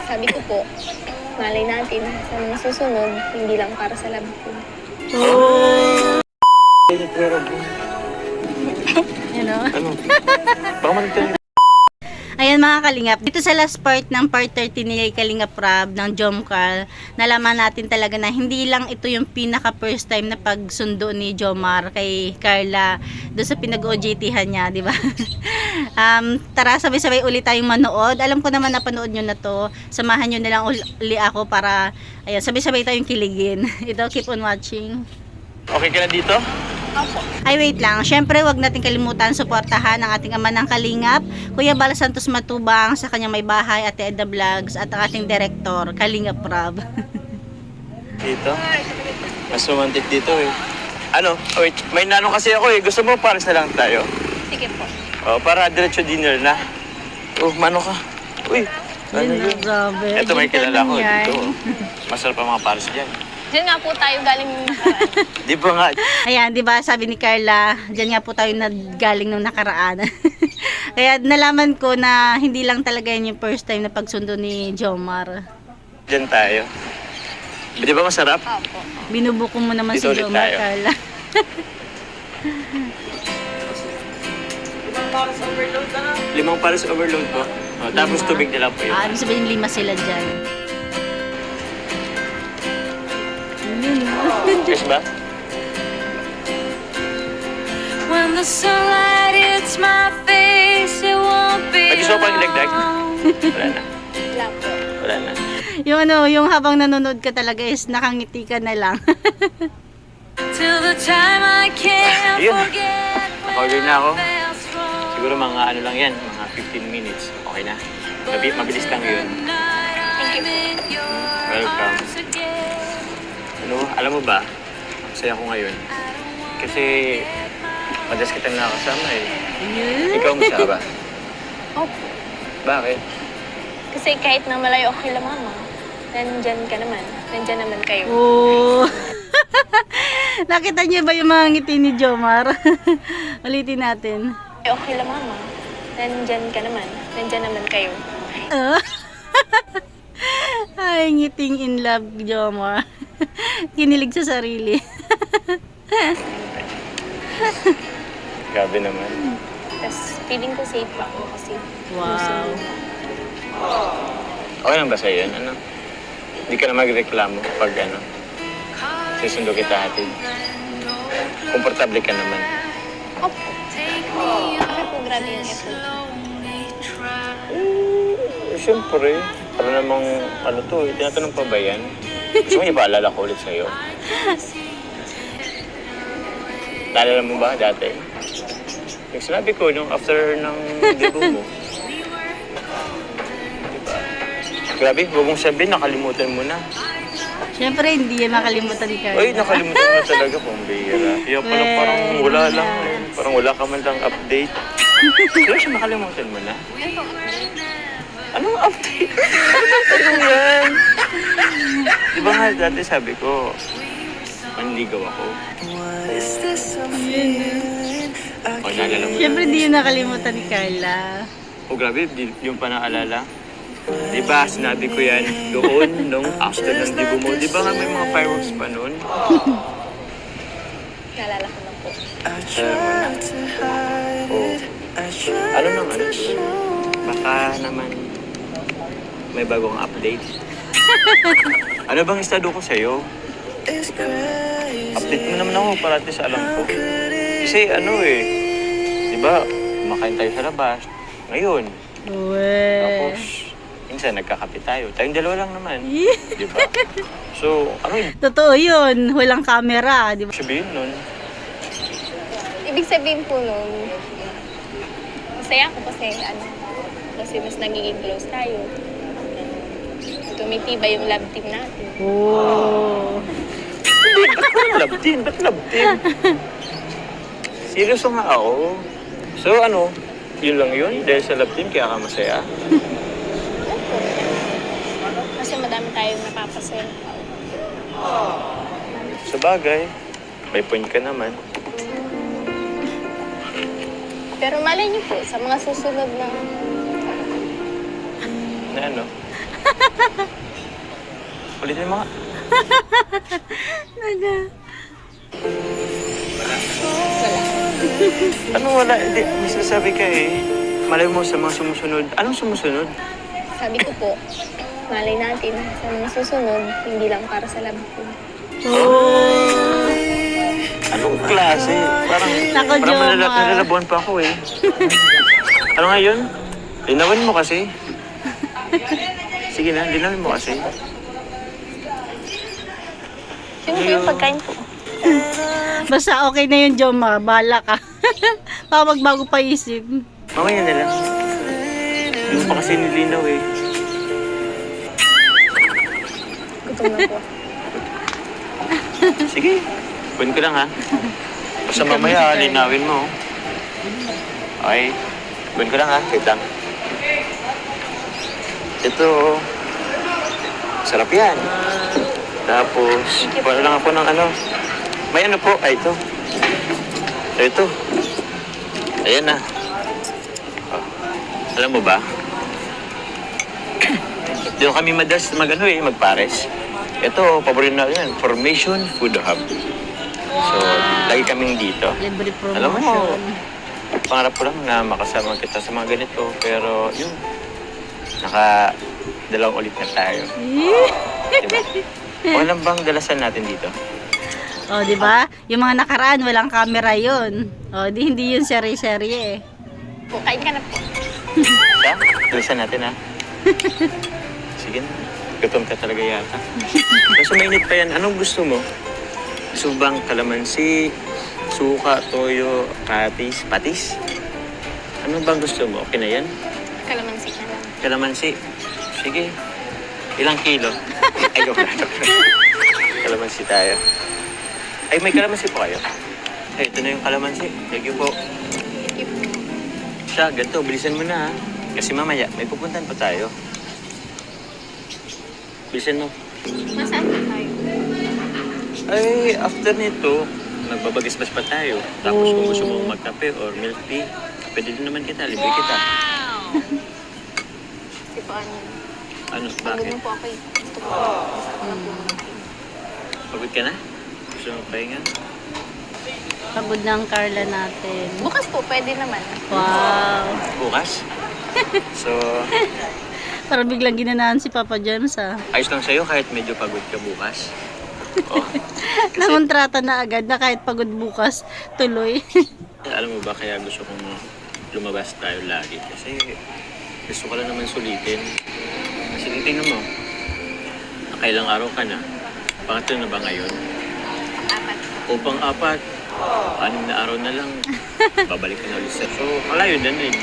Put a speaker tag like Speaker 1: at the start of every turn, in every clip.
Speaker 1: sabi ko po, malay natin sa mga susunod, hindi lang para sa love team.
Speaker 2: Oh!
Speaker 3: You know?
Speaker 2: Ano? Baka man
Speaker 3: Ayan mga kalingap, dito sa last part ng part 30 ni Kalingap Rab ng Jomcar, nalaman natin talaga na hindi lang ito yung pinaka first time na pagsundo ni Jomar kay Carla doon sa pinag-OJT-han niya, di ba? Tara, sabay-sabay ulit tayong manood. Alam ko naman napanood nyo na to. Samahan nyo na lang uli ako para ayan, sabay-sabay tayong kiligin. Ito, keep on watching.
Speaker 2: Okay ka na dito?
Speaker 1: Opo.
Speaker 3: Ay, wait lang. Syempre, wag natin kalimutan suportahan ang ating ama ng Kalingap, Kuya Bal Santos Matubang, sa kanyang may bahay, Ate Edna Vlogs, at ang ating director, Kalingap Rab.
Speaker 2: Dito? Mas romantic dito eh. Ano? Wait, may nanong kasi ako eh. Gusto mo pares na lang tayo?
Speaker 1: Sige po.
Speaker 2: Oh, para diretso dinner na. Oh, mano ka? Uy, ano yun?
Speaker 3: Grabe.
Speaker 2: Ito may kilala ko
Speaker 3: Yan.
Speaker 2: dito. Masarap ang mga pares dyan.
Speaker 1: Diyan nga po tayo galing nung nakaraan.
Speaker 2: Di ba nga?
Speaker 3: Ayan, di ba sabi ni Carla, diyan nga po tayo nagaling nung nakaraan. Kaya nalaman ko na hindi lang talaga yun yung first time na pagsundo ni Jomar.
Speaker 2: Dyan tayo. Di ba masarap?
Speaker 1: Opo.
Speaker 3: Binubuko mo naman
Speaker 2: Dito
Speaker 3: si
Speaker 2: ulit
Speaker 3: Jomar,
Speaker 2: tayo.
Speaker 3: Carla.
Speaker 2: Limang pares overload po. Oh, tapos tubig na lang po yun.
Speaker 3: Ibig sabihin 5 sila dyan.
Speaker 2: Yes ba?
Speaker 4: When the sunlight hits my face, it won't be
Speaker 2: Pag-gusto ko pang ilagdag? Wala na.
Speaker 1: Wala po.
Speaker 2: Wala na.
Speaker 3: Yung ano, yung habang nanonood ka talaga is nakangiti ka na lang.
Speaker 4: till the time I can't
Speaker 2: Ayun.
Speaker 4: forget.
Speaker 2: Naka-order na ako.
Speaker 4: Felt strong.
Speaker 2: Siguro mga ano lang yan, mga 15 minutes. Okay na. Mabilis lang yun.
Speaker 1: Thank you po.
Speaker 2: Welcome. Ano, alam mo ba, masaya ko ngayon. Kasi madalas kitang nakakasama eh. Ikaw masaya ba?
Speaker 1: Opo.
Speaker 2: Bakit?
Speaker 1: Kasi kahit na malayo ako kila mama, nandyan ka naman. Nandyan naman kayo.
Speaker 3: Oh. Nakita niyo ba yung mga ngiti ni Jomar? Ulitin natin.
Speaker 1: Malayo ako kila mama, nandyan ka naman. Nandyan naman kayo.
Speaker 3: Ay, ngiting in love, Jomar. Kinilig sa sarili.
Speaker 2: Grabe naman.
Speaker 1: Tapos feeling ko safe ako kasi.
Speaker 3: Wow.
Speaker 2: Okay lang ba sa'yo yun? Ano? Hindi ka na magreklamo pag ano, susundo kita hatid. Komportable ka naman.
Speaker 1: Opo. Bakit po grabe yung effort?
Speaker 2: Siyempre, para namang ano to, tinatanong pa ba yan? Gusto mo ipaalala ko ulit sa'yo? Naalala mo ba dati? Yung sinabi ko nung after ng debut mo. Diba? Grabe, huwag mong sabihin, nakalimutan mo na.
Speaker 3: Siyempre, hindi yan makalimutan ni Carla.
Speaker 2: Ay, nakalimutan mo na talaga kung bihira. Kaya pala parang wala lang. Parang wala ka man lang update. Kaya siya makalimutan mo na. Anong update? Ano yan? Di ba nga dati sabi ko, manligaw ako. O, naalala mo
Speaker 3: Siyempre,
Speaker 2: na.
Speaker 3: hindi yun nakalimutan ni Carla.
Speaker 2: O grabe, yung pa naalala. Di ba, sinabi ko yan doon nung after ng dibo mo. Di ba nga may mga fireworks pa noon?
Speaker 1: Naalala ko na po.
Speaker 2: Alam mo na. Oh. Ano nang ano doon? Baka naman may bagong update. Ano bang estado ko sa'yo? Update mo naman ako para at least alam ko. Kasi ano eh, di ba, kumakain tayo sa labas. Ngayon, tapos, minsan nagkakape tayo. Tayong dalawa lang naman. Di ba? So, ano yung
Speaker 3: Totoo yun. Walang camera, di ba?
Speaker 2: sabihin nun?
Speaker 1: Ibig sabihin po nun, masaya ako kasi kasi mas nagiging close tayo. Tumitibay yung love team natin.
Speaker 3: Oh.
Speaker 2: Hindi, ba't parang love team? Ba't love team? Seryoso nga ako. So ano, yun lang yun? Dahil sa love team, kaya ka masaya?
Speaker 1: Kasi madami tayong napapasaya.
Speaker 2: Sa bagay, may point ka naman.
Speaker 1: Pero malay niyo po, sa mga susunod na
Speaker 2: Na ano? Ulitin mo nga. Ano wala? Hindi, may sasabi ka eh. Malay mo sa mga sumusunod. Anong sumusunod?
Speaker 1: Sabi ko po, malay natin sa mga susunod, hindi lang para sa love ko.
Speaker 2: Anong klase? Parang,
Speaker 3: Nako,
Speaker 2: parang
Speaker 3: Jomar.
Speaker 2: nalalabuan pa ako eh. Ano nga yun? Linawin mo kasi. Sige na, linawin mo kasi.
Speaker 1: Sino po yung pagkain po?
Speaker 3: Basta okay na yun, Jomar. Bahala ka. Baka magbago pa isip.
Speaker 2: Mamaya na lang. Hindi mo pa kasi nilinaw eh.
Speaker 1: Gutom na po.
Speaker 2: Sige, kunin ko lang ha. Basta mamaya, linawin mo. Okay, kunin ko lang ha. Wait lang. Ito, sarap yan. Tapos, wala lang ako ng ano. May ano po, ay ito. Ito. Ayan na. Oh. Alam mo ba? Doon kami madalas mag-ano eh, magpares. Ito, paborito na yan, Formation Food Hub. So, lagi kaming dito.
Speaker 3: Libre
Speaker 2: Alam mo,
Speaker 3: promotion.
Speaker 2: pangarap ko lang na makasama kita sa mga ganito. Pero, yun, dalawang ulit na tayo. Diba? O lang bang dalasan natin dito?
Speaker 3: Oh, di ba? Yung mga nakaraan, walang camera yun. Oh, hindi yun serye-serye eh.
Speaker 1: Po, kain ka na po.
Speaker 2: Siya? Dalasan natin ha? Sige na. Gutom ka talaga yata. Kasi mainit pa yan. Anong gusto mo? Gusto mo bang kalamansi, suka, toyo, patis? Ano bang gusto mo? Okay na yan?
Speaker 1: Kalamansi na lang.
Speaker 2: Kalamansi. Sige. Ilang kilo? Ay, joke lang. Kalamansi tayo. Ay, may kalamansi po kayo. Ay, ito na yung kalamansi. Thank you po. Siya, ganito. Bilisan mo na ha. Kasi mamaya, may pupuntahan pa tayo. Bilisan mo.
Speaker 1: Masaan po tayo?
Speaker 2: Ay, after nito, magbabagisbas pa tayo. Tapos kung gusto mo magkape or milk tea, pwede din naman kita, libre kita.
Speaker 1: Kasi po ano,
Speaker 2: Ano,
Speaker 1: pagod
Speaker 2: bakit?
Speaker 1: na po ako eh. Gusto ko na po.
Speaker 2: Pagod ka na? Gusto mo pahinga?
Speaker 3: Pagod ng Carla natin.
Speaker 1: Bukas po, pwede naman.
Speaker 3: Wow.
Speaker 2: Bukas? So,
Speaker 3: Parang biglang ginanahan si Papa James ah.
Speaker 2: ayos lang sa'yo kahit medyo pagod ka bukas. Oh, kasi,
Speaker 3: Nakontrata na agad na kahit pagod bukas, tuloy.
Speaker 2: alam mo ba kaya gusto kong lumabas tayo lagi? Kasi gusto ko lang naman sulitin. Kasi tingnan mo, nakailang araw ka na. Pangatlo na ba ngayon?
Speaker 1: Apat.
Speaker 2: O pang-apat, 6 na araw na lang, babalik ka na ulit sa... So, malayo na rin.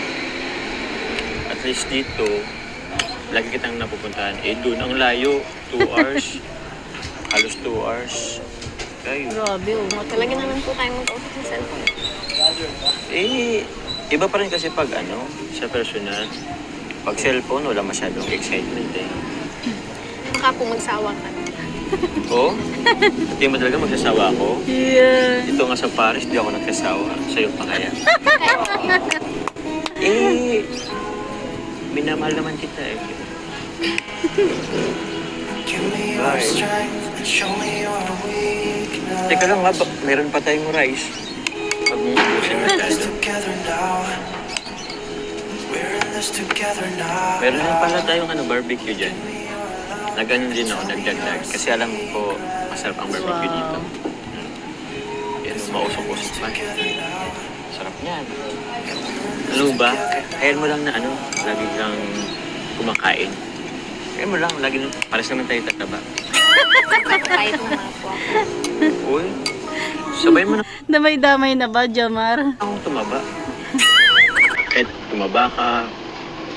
Speaker 2: At least dito, lagi kitang napupuntahan. Eh, doon ang layo, 2 hours. Halos 2 hours. Kayo.
Speaker 3: Grabe, oh.
Speaker 1: Talaga naman po tayo mag-off ng cellphone.
Speaker 2: Eh, iba pa rin kasi pag ano, sa personal. Pag cellphone, wala masyadong excitement eh.
Speaker 1: Baka po magsawa ka.
Speaker 2: Oo? Hindi mo talaga magsasawa ako.
Speaker 3: Yeah.
Speaker 2: Ito nga sa Paris, di ako nagsasawa. Sa'yo pa kaya? Eh, minamahal naman kita eh. Bye. Teka lang nga, meron pa tayong rice. Pag mumusin na tayo. Meron din pala tayong barbecue dyan. Nag-ano din ako, nagdagdag. Kasi alam ko, masarap ang barbecue dito. Yan, mausok-usok pa. Sarap niyan. Ano ba? Kaya mo lang na lagi kang kumakain. Kaya mo lang, lagi nang, pares naman tayo tataba.
Speaker 1: Kahit na nga po ako.
Speaker 2: Uy, sabay mo na
Speaker 3: Damay-damay na ba, Jomar?
Speaker 2: akong tumaba. Kahit tumaba ka,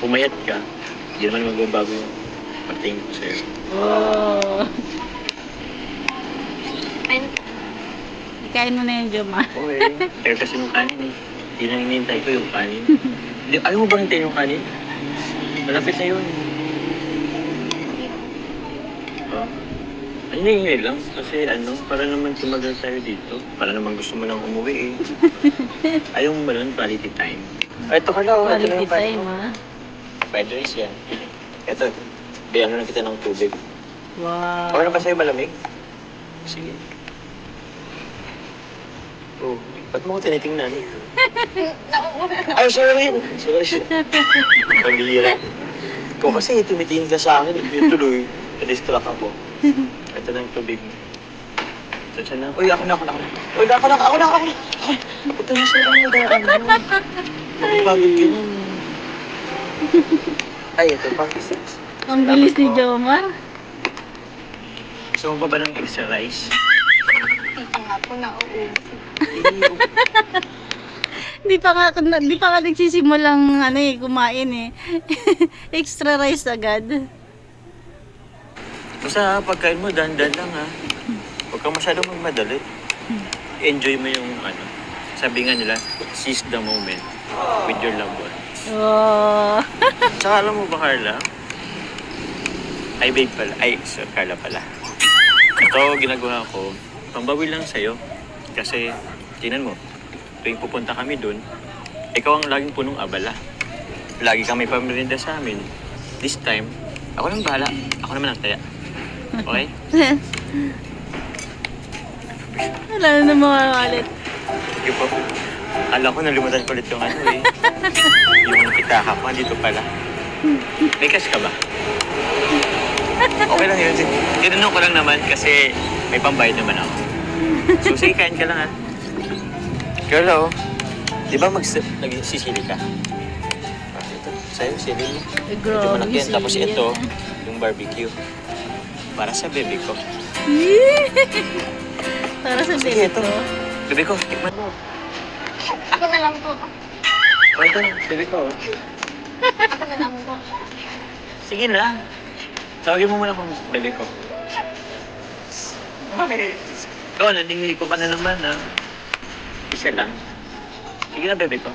Speaker 2: pumayat ka, hindi naman magbabago yung patingin ko sa'yo.
Speaker 3: Oh.
Speaker 1: Ayun.
Speaker 3: Kain mo na yan, Jomar.
Speaker 2: Okay. Kaya kasi nung kanin eh. Hindi na hinihintay ko yung kanin. Ayaw mo bang hintayin yung kanin? Malapit na yun. Oh. Ay, hinihingi lang. Kasi para naman tumagal tayo dito. Para naman gusto mo nang umuwi eh. Ayaw mo ba nun? Quality time. Ay, ito ka lang.
Speaker 3: Quality time, ah.
Speaker 2: Fried rice yan. Ito. Bigyan na kita ng tubig.
Speaker 3: Wow.
Speaker 2: Okay na ba sa'yo malamig? Sige. Oh, ba't mo ko tinitingnan? Ay, sorry. Sorry. Pambihira. Ikaw kasi tumitingin ka sa akin. Yung tuloy, na-distract ako. Ito na yung tubig mo. Ito siya na. Uy, ako na. Uy, ako na. Ito na siya. Pagod ka na. Ay, ito pa.
Speaker 3: Ang bilis ni Jomar.
Speaker 2: Gusto mo ba ng extra rice?
Speaker 1: Hindi pa nga po nauubos.
Speaker 3: Di pa nga nagsisimulang kumain eh. Extra rice agad.
Speaker 2: Basta pagkain mo, dahan-dahan lang ha. Huwag kang masyadong magmadali. Enjoy mo yung sabi nga nila, seize the moment with your loved one.
Speaker 3: Oh.
Speaker 2: Tsaka alam mo ba, Carla? Ay, babe pala. Ay, sir, Carla pala. Ito, ginagawa ko, pambawi lang sa'yo. Kasi, tingnan mo, tuwing pupunta kami dun, ikaw ang laging punong abala. Lagi kang may pamerinda sa amin. This time, ako nang bahala. Ako naman ang taya. Okay?
Speaker 3: Wala na mga ulit.
Speaker 2: Sige po. Alam ko, nalimutan ko ulit yung yung pitaka ko. Dito pala. May cash ka ba? Okay lang yun. Tinanong ko lang naman kasi may pambayad naman ako. So, sige, kain ka lang ha. Carla, di ba nagsisili ka? Ito, sa'yo, sili mo. Medyo
Speaker 3: Grabe
Speaker 2: malaki yan.
Speaker 3: sili
Speaker 2: Tapos
Speaker 3: yan.
Speaker 2: ito, yung barbecue. Para sa bebe ko.
Speaker 3: Para sa
Speaker 2: Sige,
Speaker 3: baby
Speaker 2: ito.
Speaker 3: ko.
Speaker 2: Bebe ko, tikman mo.
Speaker 1: Ako na lang po.
Speaker 2: O, ito, bebe ko.
Speaker 1: Ako na lang po.
Speaker 2: Sige na. Tawagin mo muna kung bebe ko. Bakit? Ikaw, naningi ko ka na naman ha. Isa lang. Sige na, bebe ko.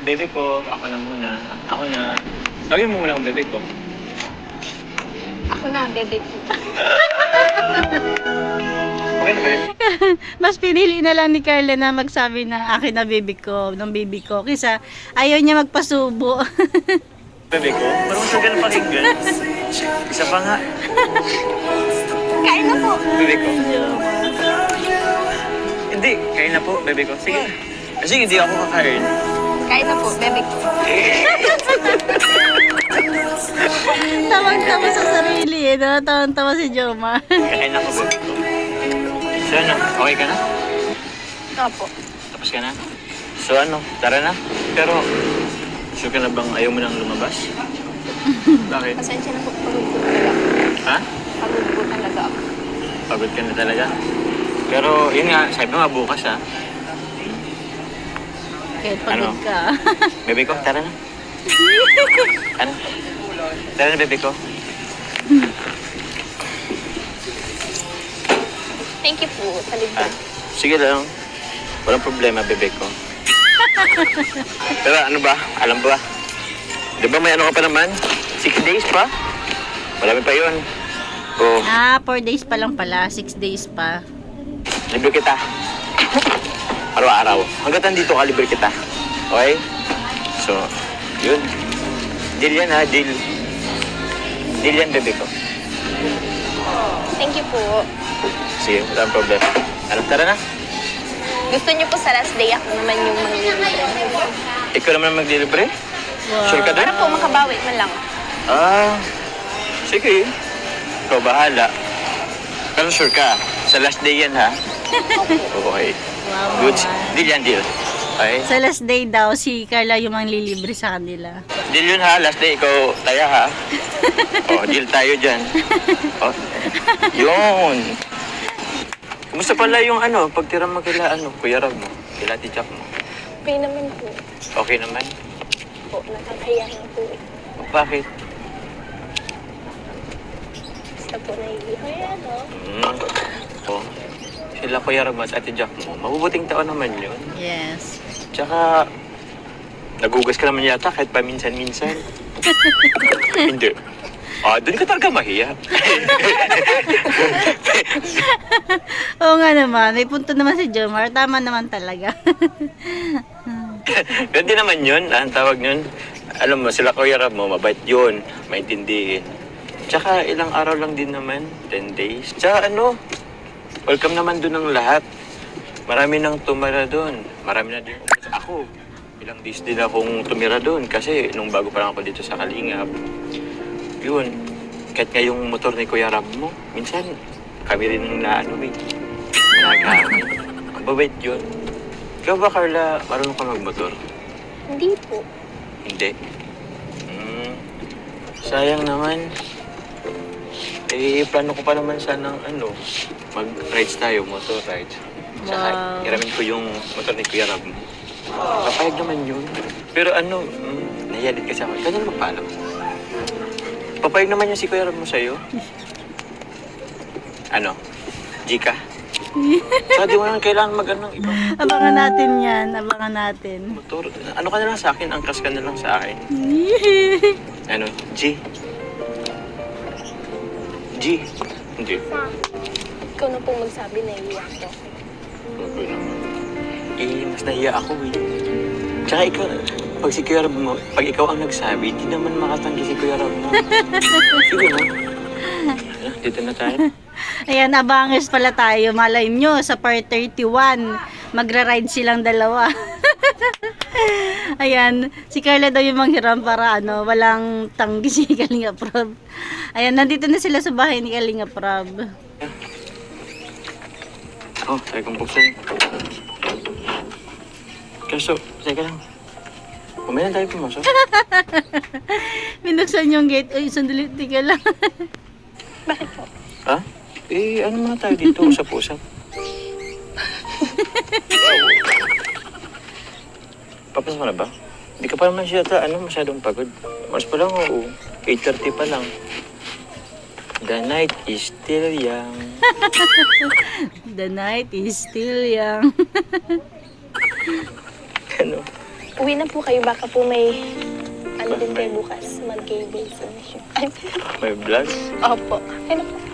Speaker 2: Bebe ko, ako na muna. Ako na. Tawagin mo muna kung bebe ko.
Speaker 1: Ako na, bebe po.
Speaker 2: Okay na, bebe?
Speaker 3: Mas pinili na lang ni Carla na magsabi na akin na baby ko, ng baby ko. Kisa ayaw niya magpasubo.
Speaker 2: Bebe ko? Parang sa ganun pakinggan. Isa pa nga.
Speaker 1: Kain na po.
Speaker 2: Bebe ko. Hindi, kain na po, bebe ko. Sige. Kasi hindi ako kakain.
Speaker 1: Kain na po, bebe ko.
Speaker 3: Tawang-tawa sa sarili eh. Tawang-tawa si Jomar.
Speaker 2: Kain ako, bebe ko. So ano, okay ka na?
Speaker 1: Opo.
Speaker 2: Tapos ka na? So ano, tara na. Pero, sure ka na bang ayaw mo nang lumabas? Bakit?
Speaker 1: Pasensya na po, pagod po talaga.
Speaker 2: Ha?
Speaker 1: Pagod po talaga ako.
Speaker 2: Pagod ka na talaga. Pero, yun nga, sabi mo nga bukas ha.
Speaker 3: Kahit pagod
Speaker 2: Ano?
Speaker 3: ka.
Speaker 2: Bebe ko, tara na. Ano? Tara na, bebe ko.
Speaker 1: Thank you po sa
Speaker 2: Ah,
Speaker 1: libre.
Speaker 2: sige lang. Walang problema, bebe ko. Pero ano ba? Alam ba? Di ba may ano ka pa naman? 6 days pa? Marami pa yun. Oh,
Speaker 3: 4 days pa lang pala. 6 days pa.
Speaker 2: libre kita. Araw-araw. Hanggat nandito ka, libre kita. Okay? So, yun. Deal yan ha, deal. Deal yan, bebe ko.
Speaker 1: Thank you po.
Speaker 2: Sige, walang problema. Ano, tara na.
Speaker 1: Gusto niyo po sa last day ako naman yung manglilibre.
Speaker 2: Ikaw naman maglilibre? Sure ka
Speaker 1: Para
Speaker 2: doon?
Speaker 1: po makabawi man lang.
Speaker 2: Ah, sige. Ikaw bahala. Pero sure ka, sa last day yan ha? Okay.
Speaker 3: Wow.
Speaker 2: Good. Deal yan, deal. Okay?
Speaker 3: Sa last day daw, si Carla yung manglilibre sa kanila.
Speaker 2: Deal yun ha, last day ikaw taya ha. Oh, deal tayo dyan. Oh, yun. Kumusta pala yung pagtira mo kila Kuya Rob mo, kila Tichak mo?
Speaker 1: Okay naman po.
Speaker 2: Okay naman?
Speaker 1: Po, nakakaya na po.
Speaker 2: Bakit?
Speaker 1: Basta po naiiyak.
Speaker 2: Oh, sila Kuya Rob at Ate Jack mo, mabubuting taon naman yun.
Speaker 3: Yes.
Speaker 2: Tsaka, nagugas ka naman yata kahit paminsan-minsan. Hindi. Ah, doon ka talaga mahiya.
Speaker 3: Oo nga naman. May punto naman si Jomar. Tama naman talaga.
Speaker 2: Ganti naman yun, ang tawag nun. Alam mo, sila Kuya Rob mo, mabait yun, maintindihin. Tsaka ilang araw lang din naman, 10 days. Tsaka ano, welcome naman dun ng lahat. Marami nang tumira doon. Marami na din. Ako, ilang days din akong tumira doon kasi nung bago pa lang ako dito sa Kalingap, yun, kahit nga yung motor ni Kuya Ram mo, minsan kami rin yung nagamit. Ang babait yun. Ikaw ba, Carla, marunong ka magmotor?
Speaker 1: Hindi po.
Speaker 2: Hindi. Sayang naman. Eh, plano ko pa naman sanang mag-rides tayo, motor rides. Saka, iramin ko yung motor ni Kuya Ram. Papayag naman yun. Pero nahiyalit kasi ako. Kanya magpaalam. Papayag naman yung si Kuya Ram mo sa'yo. Gika? Saka di mo naman kailangan mag-ibang
Speaker 3: Abangan natin yan. Abangan natin.
Speaker 2: motor. Ano ka na lang sa akin? Angkas ka na lang sa akin. G? G? Hindi.
Speaker 1: Ikaw na po magsabi na iiyak ko.
Speaker 2: Okay naman. Mas nahiya ako eh. Tsaka ikaw, pag si Kuya Ram mo, pag ikaw ang nagsabi, di naman makatanggi si Kuya Ram mo. Sige na. Dito na tayo.
Speaker 3: Ayan, abangers pala tayo. Malay nyo, sa part 31, magra-ride silang dalawa. Ayan, si Carla daw yung manghiram para walang tanggi si Kalinga Prab. Ayan, nandito na sila sa bahay ni Kalinga Prab.
Speaker 2: Tayo kong buksan. Kaso, teka lang. Kumain na tayo pumasok.
Speaker 3: Binuksan yung gate. Ay, sandali, tika lang.
Speaker 1: Bakit po?
Speaker 2: Ha? Ano muna tayo dito? Usap-usap. Papas mo na ba? Hindi ka pa naman siya masyadong pagod. Mas pa lang, 8:30 pa lang. The night is still young.
Speaker 3: The night is still young.
Speaker 1: Uwi na po kayo. Baka po may din kayo bukas. Mag-cable submission.
Speaker 2: May vlog?
Speaker 1: Opo.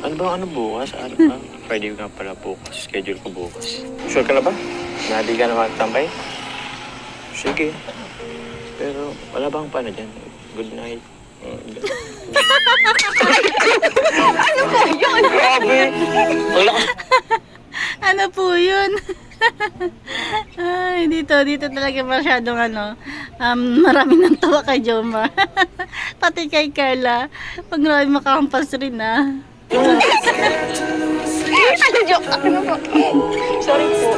Speaker 2: Ano bukas? Friday nga pala bukas. Schedule ko bukas. Sure ka na ba? Nadi ka na magtambay? Sige. Pero wala bang paano dyan? Good night.
Speaker 1: Ano po yun?
Speaker 2: Grabe! Wala ka.
Speaker 3: Ano po yun? Ay, dito talaga masyadong maraming nang tawa kay Jomar. Pati kay Carla. Pag marami makakampas rin
Speaker 1: Joke. Ano po? Sorry po.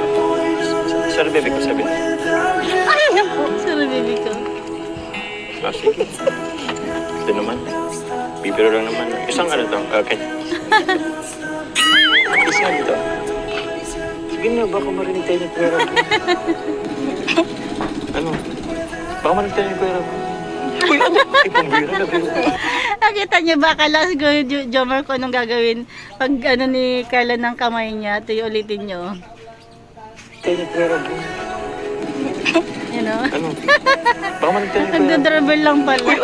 Speaker 2: Sorry, baby ko sabi.
Speaker 1: Ano po?
Speaker 3: Sorry, baby ko.
Speaker 2: Sige. Ito naman. Bibiro lang naman. Isang to? Okay. Isa nga dito. Sige na, baka marinig tayo ng pera mo. Baka marinig tayo ng pera mo. Uy, pambira na biro.
Speaker 3: Nakita niyo ba, akala siguro Jomar ko anong gagawin pag ni Carla ng kamay niya. Ito yung ulitin niyo.
Speaker 2: Tayo ng pera mo. Baka marinig tayo ng pera mo.
Speaker 3: Nagdodribble lang pala.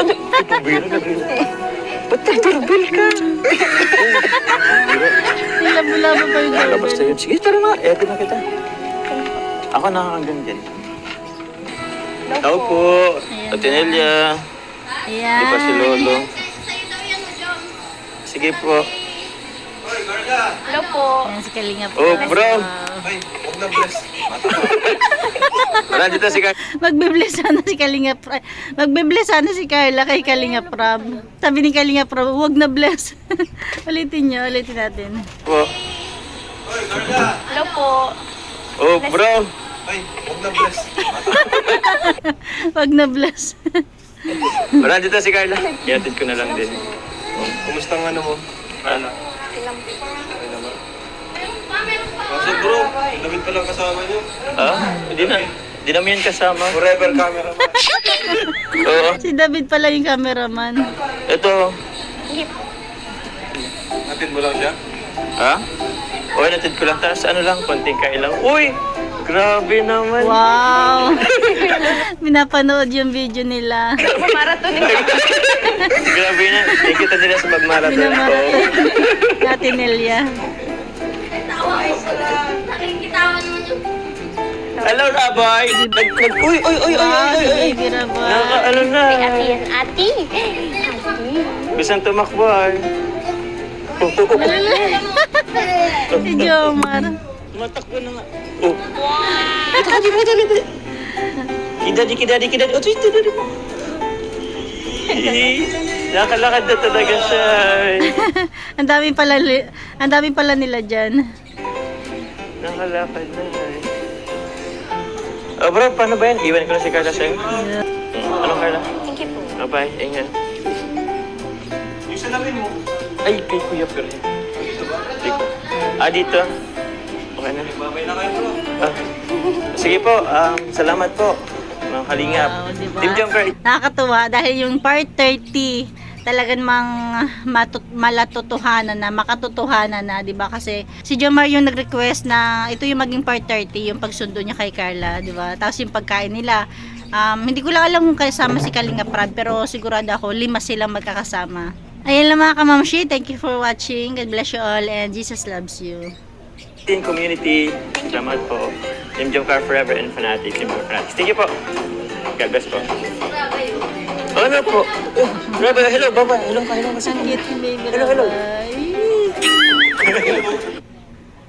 Speaker 2: Pambira na biro. Ba't nagdodribble ka?
Speaker 3: Labo-labo pa yung
Speaker 2: Labas tayo. Sige, tara na. Eto na kita. Ako nakakanggan din. Tao po. Ate Nelia.
Speaker 3: Ayan.
Speaker 2: Di ba si Lolo? Sige po.
Speaker 1: Hello po.
Speaker 3: Ayan si Kalinga po.
Speaker 2: Oh, bro. Huwag na bless. Wala dito si Carla.
Speaker 3: Magbe-bless sana si Kalinga Prab. Magbe-bless sana si Carla kay Kalinga Prab. Sabi ni Kalinga Prab, huwag na bless. Ulitin natin.
Speaker 2: Po.
Speaker 1: Hello po.
Speaker 2: Oh, bro.
Speaker 3: Huwag na bless.
Speaker 2: Wala dito si Carla. Iatid ko na lang din.
Speaker 5: Kumusta ang mo?
Speaker 2: Ano?
Speaker 1: Ilang po.
Speaker 5: Kasi bro, David pa lang kasama niyo.
Speaker 2: Hindi na. Hindi namin yan kasama.
Speaker 5: Forever camera man.
Speaker 2: Oo.
Speaker 3: Si David pala yung cameraman.
Speaker 2: Ito.
Speaker 1: Hindi po.
Speaker 5: Natin mo lang siya.
Speaker 2: Ha? O, natid ko lang. Tapos konting kailang. Uy! Grabe naman.
Speaker 3: Wow! Minapanood yung video nila.
Speaker 1: Marathon nila.
Speaker 2: Grabe na. Thank you nila sa pagmarathon.
Speaker 3: Minamarathon. Ate Nelia.
Speaker 2: Hello, Raboy! Uy!
Speaker 3: Wow, si Baby Raboy.
Speaker 2: Na.
Speaker 1: Ate yan, ate. Ate.
Speaker 2: Gustong tumakbo ay.
Speaker 3: Si Jomar.
Speaker 2: Tumatakbo na nga. Oh. Ito ka, dito, dito. Kidadi. Oh, dito. Nakalakad na talaga siya.
Speaker 3: Ang dami pala nila dyan.
Speaker 2: Nakalakad na. Oh, bro, paano ba yan? Iwan ko na si Carla sa'yo. Ano, Carla?
Speaker 1: Thank you po.
Speaker 2: Bye-bye. Ingat.
Speaker 5: Yung salamin mo.
Speaker 2: Ay, kay Kuya Pero. Dito. Dito. Okay na.
Speaker 5: Babay na kayo bro.
Speaker 2: Sige po. Salamat po. Mga kalingap.
Speaker 3: Wow, diba?
Speaker 2: Team Jumper.
Speaker 3: Nakakatuwa dahil yung part 30 talagang malatotohanan na, makatotohanan na, 'di ba? Kasi si Jomar yung nag-request na ito yung maging part 30, yung pagsundo niya kay Carla, 'di ba? Tapos yung pagkain nila, hindi ko lang alam kung kasama si Kalinga Prab, pero sigurado ako 5 silang magkakasama. Ayun lang mga kamamshi, thank you for watching. God bless you all and Jesus loves you.
Speaker 2: Team Community. Salamat po. Team Jumper Forever and Fanatic. Team Jumper Fanatics. Thank you po. God bless po. Ano po? Hello, bye-bye. Hello ka, hello ka.
Speaker 3: Ang cute ni baby.
Speaker 2: Hello, hello.
Speaker 3: Bye.